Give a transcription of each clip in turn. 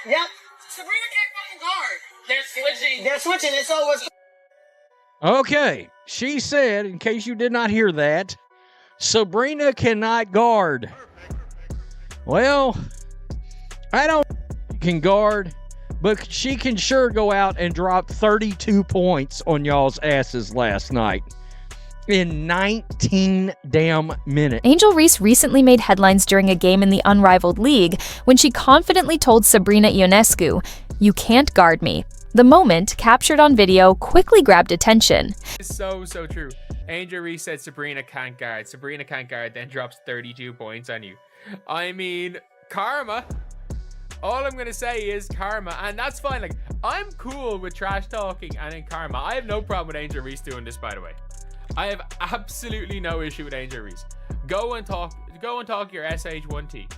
Yep. Sabrina can't fucking guard. They're switching. It's always. Okay, she said, in case you did not hear that, Sabrina cannot guard. Well, I don't can guard, but she can sure go out and drop 32 points on y'all's asses last night in 19 damn minutes. Angel Reese recently made headlines during a game in the Unrivaled League when she confidently told Sabrina Ionescu, "You can't guard me." The moment, captured on video, quickly grabbed attention. It's so true. Angel Reese said Sabrina can't guard. Sabrina can't guard, then drops 32 points on you. I mean, karma. All I'm going to say is karma, and that's fine. Like, I'm cool with trash talking and in karma. I have no problem with Angel Reese doing this, by the way. I have absolutely no issue with Angel Reese. Go and talk your SH1T.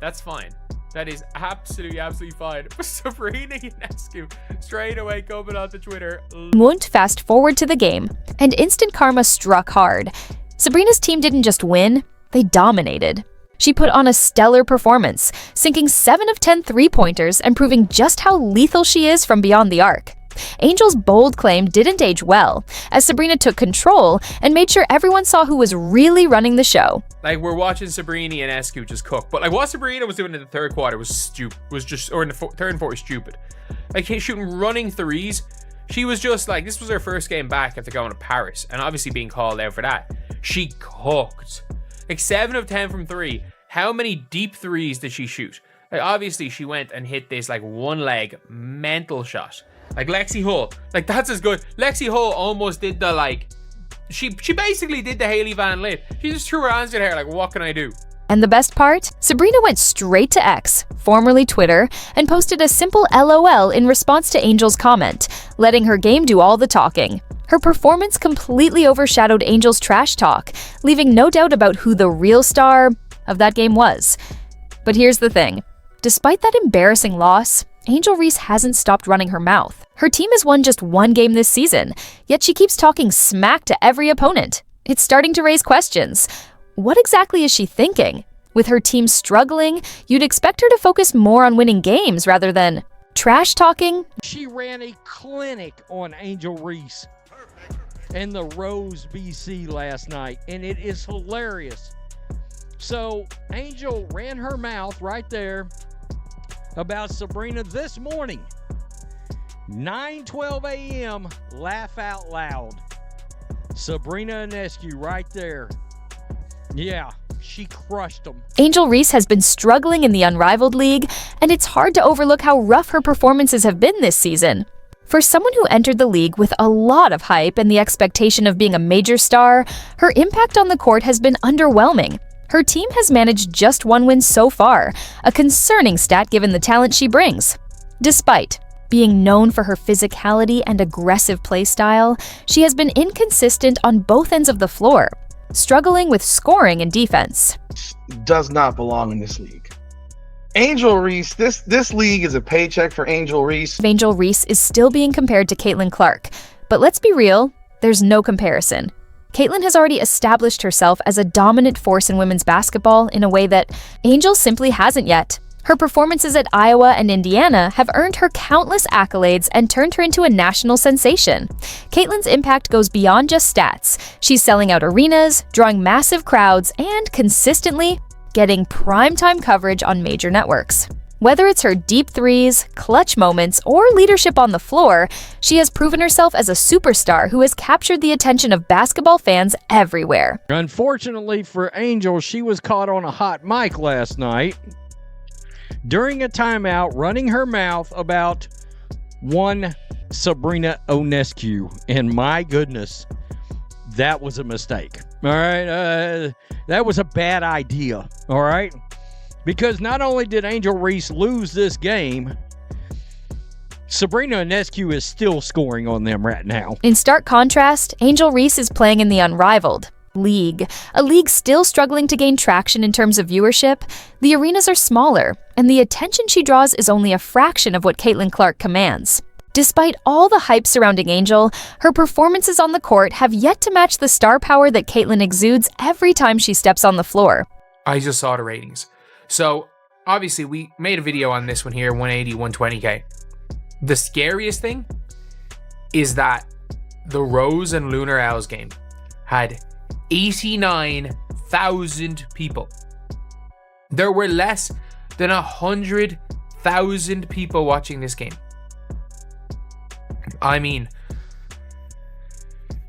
That's fine. That is absolutely fine. But Sabrina Ionescu straight away coming onto Twitter. Won't fast forward to the game, and instant karma struck hard. Sabrina's team didn't just win, they dominated. She put on a stellar performance, sinking 7 of 10 three-pointers and proving just how lethal she is from beyond the arc. Angel's bold claim didn't age well, as Sabrina took control and made sure everyone saw who was really running the show. Like, we're watching Sabrina Ionescu just cook, but like what Sabrina was doing in the third quarter was stupid. Or in the third and fourth was stupid. Like, shooting running threes. She was just like, this was her first game back after going to Paris, and obviously being called out for that. She cooked. Like 7 of 10 from 3. How many deep threes did she shoot? Like, obviously she went and hit this like one leg mental shot. Like Lexi Hull, like that's as good. Lexi Hull almost did the like, she basically did the Hailey Van Lith. She just threw her hands in her hair like, what can I do? And the best part? Sabrina went straight to X, formerly Twitter, and posted a simple LOL in response to Angel's comment, letting her game do all the talking. Her performance completely overshadowed Angel's trash talk, leaving no doubt about who the real star of that game was. But here's the thing. Despite that embarrassing loss, Angel Reese hasn't stopped running her mouth. Her team has won just one game this season, yet she keeps talking smack to every opponent. It's starting to raise questions. What exactly is she thinking? With her team struggling, you'd expect her to focus more on winning games rather than trash talking. She ran a clinic on Angel Reese in the Rose, BC last night, and it is hilarious. So Angel ran her mouth right there about Sabrina this morning. 9:12 a.m. Laugh out loud. Sabrina Ionescu right there. Yeah, she crushed them. Angel Reese has been struggling in the Unrivaled League, and it's hard to overlook how rough her performances have been this season. For someone who entered the league with a lot of hype and the expectation of being a major star, her impact on the court has been underwhelming. Her team has managed just one win so far, a concerning stat given the talent she brings. Despite being known for her physicality and aggressive play style, she has been inconsistent on both ends of the floor, struggling with scoring and defense. Does not belong in this league. Angel Reese, this league is a paycheck for Angel Reese. Angel Reese is still being compared to Caitlin Clark, but let's be real, there's no comparison. Caitlin has already established herself as a dominant force in women's basketball in a way that Angel simply hasn't yet. Her performances at Iowa and Indiana have earned her countless accolades and turned her into a national sensation. Caitlin's impact goes beyond just stats. She's selling out arenas, drawing massive crowds, and consistently getting primetime coverage on major networks. Whether it's her deep threes, clutch moments, or leadership on the floor, she has proven herself as a superstar who has captured the attention of basketball fans everywhere. Unfortunately for Angel, she was caught on a hot mic last night during a timeout running her mouth about one Sabrina Ionescu. And my goodness, that was a mistake. All right, that was a bad idea. All right. Because not only did Angel Reese lose this game, Sabrina Ionescu is still scoring on them right now. In stark contrast, Angel Reese is playing in the Unrivaled League, a league still struggling to gain traction in terms of viewership. The arenas are smaller, and the attention she draws is only a fraction of what Caitlin Clark commands. Despite all the hype surrounding Angel, her performances on the court have yet to match the star power that Caitlin exudes every time she steps on the floor. I just saw the ratings. So obviously we made a video on this one here, 180, 120K. The scariest thing is that the Rose and Lunar Owls game had 89,000 people. There were less than 100,000 people watching this game. I mean,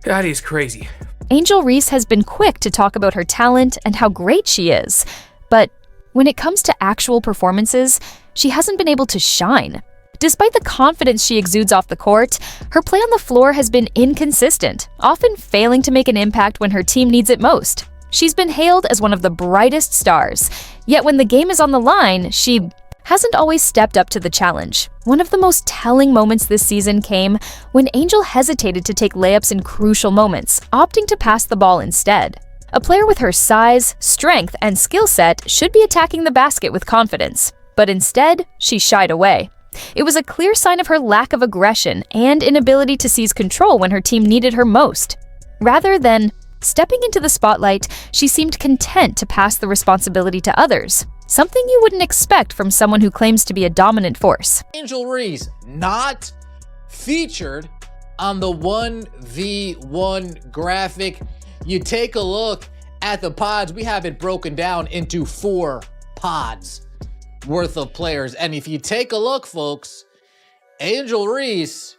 that is crazy. Angel Reese has been quick to talk about her talent and how great she is, but when it comes to actual performances, she hasn't been able to shine. Despite the confidence she exudes off the court, her play on the floor has been inconsistent, often failing to make an impact when her team needs it most. She's been hailed as one of the brightest stars, yet when the game is on the line, she hasn't always stepped up to the challenge. One of the most telling moments this season came when Angel hesitated to take layups in crucial moments, opting to pass the ball instead. A player with her size, strength, and skill set should be attacking the basket with confidence, but instead, she shied away. It was a clear sign of her lack of aggression and inability to seize control when her team needed her most. Rather than stepping into the spotlight, she seemed content to pass the responsibility to others, something you wouldn't expect from someone who claims to be a dominant force. Angel Reese not featured on the 1v1 graphic. You take a look at the pods, we have it broken down into 4 pods worth of players. And if you take a look, folks, Angel Reese,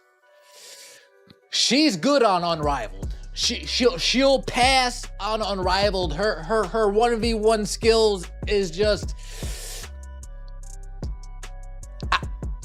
she's good on Unrivaled. She'll pass on Unrivaled. Her 1v1 skills is just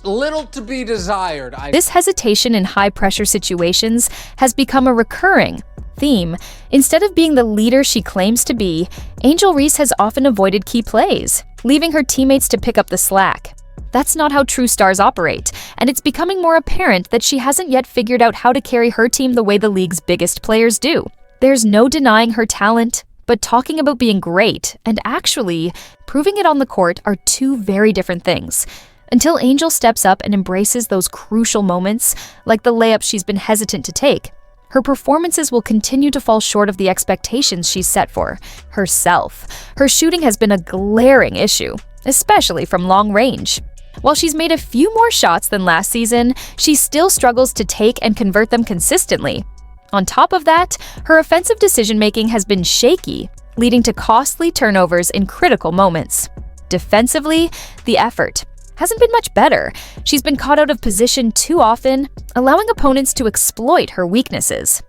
little to be desired. This hesitation in high-pressure situations has become a recurring theme. Instead of being the leader she claims to be, Angel Reese has often avoided key plays, leaving her teammates to pick up the slack. That's not how true stars operate, and it's becoming more apparent that she hasn't yet figured out how to carry her team the way the league's biggest players do. There's no denying her talent, but talking about being great and actually proving it on the court are two very different things. Until Angel steps up and embraces those crucial moments, like the layup she's been hesitant to take, her performances will continue to fall short of the expectations she's set for herself. Her shooting has been a glaring issue, especially from long range. While she's made a few more shots than last season, she still struggles to take and convert them consistently. On top of that, her offensive decision-making has been shaky, leading to costly turnovers in critical moments. Defensively, the effort hasn't been much better. She's been caught out of position too often, allowing opponents to exploit her weaknesses.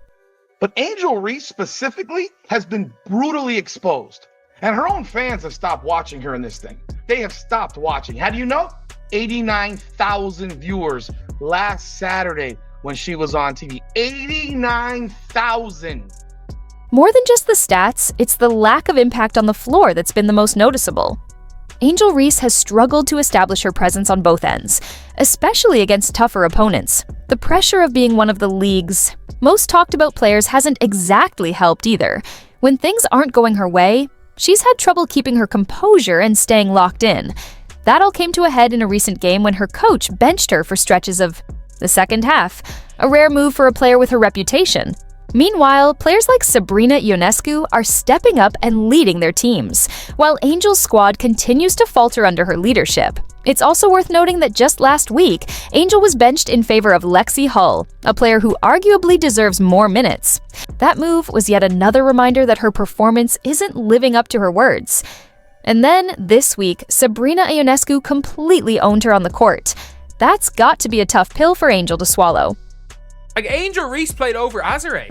But Angel Reese specifically has been brutally exposed. And her own fans have stopped watching her in this thing. They have stopped watching. How do you know? 89,000 viewers last Saturday when she was on TV. 89,000. More than just the stats, it's the lack of impact on the floor that's been the most noticeable. Angel Reese has struggled to establish her presence on both ends, especially against tougher opponents. The pressure of being one of the league's most talked about players hasn't exactly helped either. When things aren't going her way, she's had trouble keeping her composure and staying locked in. That all came to a head in a recent game when her coach benched her for stretches of the second half, a rare move for a player with her reputation. Meanwhile, players like Sabrina Ionescu are stepping up and leading their teams, while Angel's squad continues to falter under her leadership. It's also worth noting that just last week, Angel was benched in favor of Lexi Hull, a player who arguably deserves more minutes. That move was yet another reminder that her performance isn't living up to her words. And then, this week, Sabrina Ionescu completely owned her on the court. That's got to be a tough pill for Angel to swallow. Like, Angel Reese played over Azare.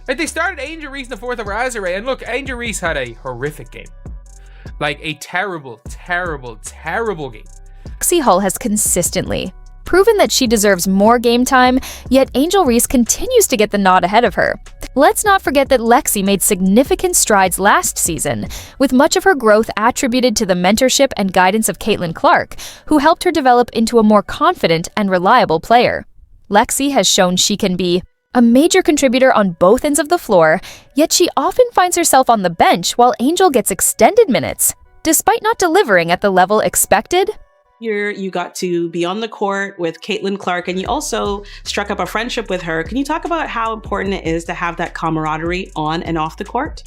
Like, they started Angel Reese in the fourth over Azare, and look, Angel Reese had a horrific game. Like, a terrible, terrible, terrible game. Lexi Hull has consistently proven that she deserves more game time, yet Angel Reese continues to get the nod ahead of her. Let's not forget that Lexi made significant strides last season, with much of her growth attributed to the mentorship and guidance of Caitlin Clark, who helped her develop into a more confident and reliable player. Lexi has shown she can be a major contributor on both ends of the floor, yet she often finds herself on the bench while Angel gets extended minutes, despite not delivering at the level expected. You got to be on the court with Caitlin Clark, and you also struck up a friendship with her. Can you talk about how important it is to have that camaraderie on and off the court?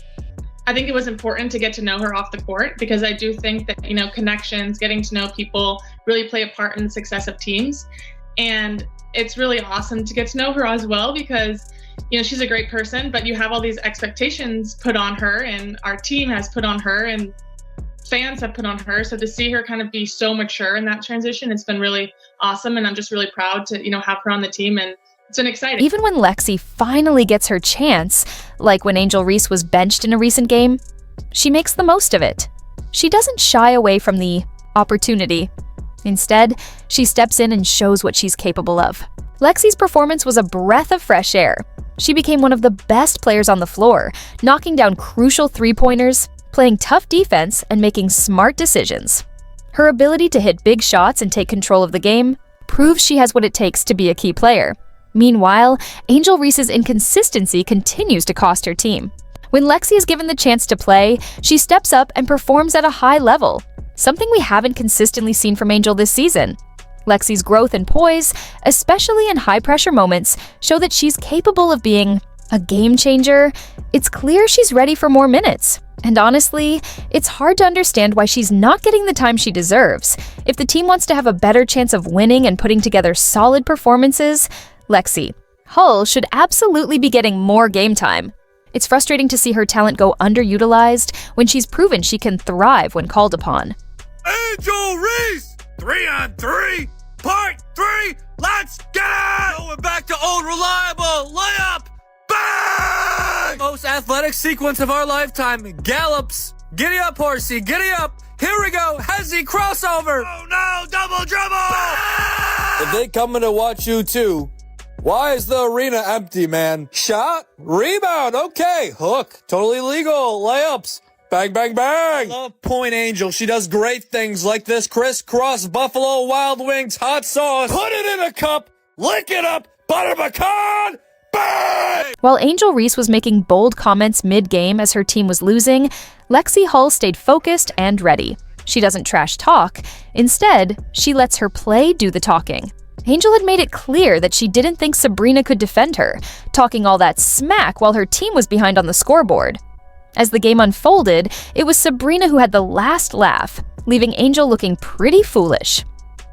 I think it was important to get to know her off the court because I do think that, connections, getting to know people really play a part in the success of teams. And it's really awesome to get to know her as well because, she's a great person, but you have all these expectations put on her and our team has put on her and fans have put on her. So to see her kind of be so mature in that transition, it's been really awesome. And I'm just really proud to, have her on the team, and it's been exciting. Even when Lexi finally gets her chance, like when Angel Reese was benched in a recent game, she makes the most of it. She doesn't shy away from the opportunity. Instead, she steps in and shows what she's capable of. Lexi's performance was a breath of fresh air. She became one of the best players on the floor, knocking down crucial three-pointers, playing tough defense, and making smart decisions. Her ability to hit big shots and take control of the game proves she has what it takes to be a key player. Meanwhile, Angel Reese's inconsistency continues to cost her team. When Lexi is given the chance to play, she steps up and performs at a high level, something we haven't consistently seen from Angel this season. Lexi's growth and poise, especially in high-pressure moments, show that she's capable of being a game changer. It's clear she's ready for more minutes. And honestly, it's hard to understand why she's not getting the time she deserves. If the team wants to have a better chance of winning and putting together solid performances, Lexi Hull should absolutely be getting more game time. It's frustrating to see her talent go underutilized when she's proven she can thrive when called upon. Angel Reese! 3-on-3! Part 3! Let's get it! Going back to old reliable layup! Bang! Most athletic sequence of our lifetime. Gallops. Giddy up, horsey. Giddy up. Here we go. Hezzy crossover. Oh no, double dribble! Bang! If they coming to watch you too, why is the arena empty, man? Shot, rebound, okay. Hook, totally legal. Layups. Bang, bang, bang. I love Point Angel. She does great things like this crisscross Buffalo Wild Wings hot sauce. Put it in a cup, lick it up, butter pecan. Bang! While Angel Reese was making bold comments mid-game as her team was losing, Lexi Hull stayed focused and ready. She doesn't trash talk. Instead, she lets her play do the talking. Angel had made it clear that she didn't think Sabrina could defend her, talking all that smack while her team was behind on the scoreboard. As the game unfolded, it was Sabrina who had the last laugh, leaving Angel looking pretty foolish.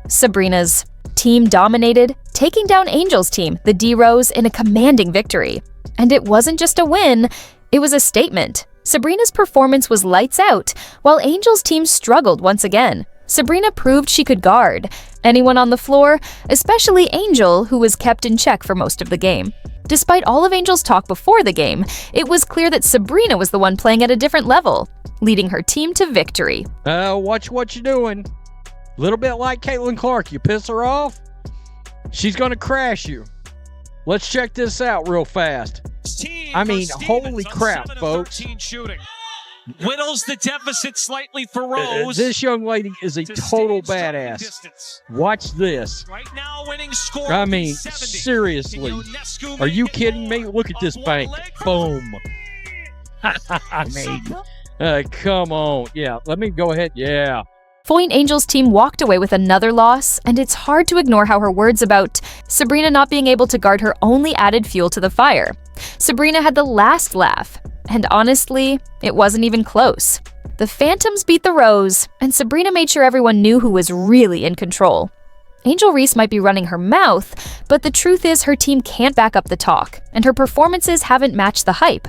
Sabrina's team dominated, taking down Angel's team, the D-Rose, in a commanding victory. And it wasn't just a win, it was a statement. Sabrina's performance was lights out, while Angel's team struggled once again. Sabrina proved she could guard anyone on the floor, especially Angel, who was kept in check for most of the game. Despite all of Angel's talk before the game, it was clear that Sabrina was the one playing at a different level, leading her team to victory. Watch what you're doing. Little bit like Caitlin Clark. You piss her off, she's going to crash you. Let's check this out real fast. I mean, holy crap, folks. Shooting. Whittles the deficit slightly for Rose. This young lady is a total badass. Watch this. Right now, winning score. I mean, seriously. Are you kidding me? Look at this bank. Boom. I mean, come on. Yeah, let me go ahead. Yeah. Point Angel's team walked away with another loss, and it's hard to ignore how her words about Sabrina not being able to guard her only added fuel to the fire. Sabrina had the last laugh, and honestly, it wasn't even close. The Phantoms beat the Rose, and Sabrina made sure everyone knew who was really in control. Angel Reese might be running her mouth, but the truth is her team can't back up the talk, and her performances haven't matched the hype.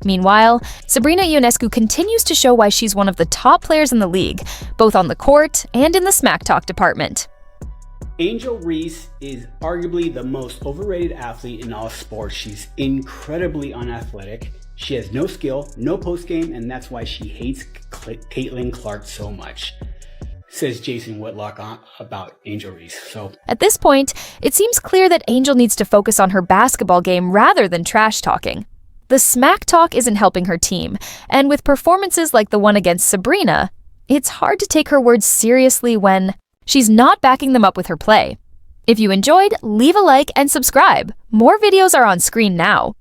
Meanwhile, Sabrina Ionescu continues to show why she's one of the top players in the league, both on the court and in the smack talk department. Angel Reese is arguably the most overrated athlete in all sports. She's incredibly unathletic. She has no skill, no post-game, and that's why she hates Caitlin Clark so much, says Jason Whitlock about Angel Reese. So at this point, it seems clear that Angel needs to focus on her basketball game rather than trash talking. The smack talk isn't helping her team, and with performances like the one against Sabrina, it's hard to take her words seriously when she's not backing them up with her play. If you enjoyed, leave a like and subscribe. More videos are on screen now.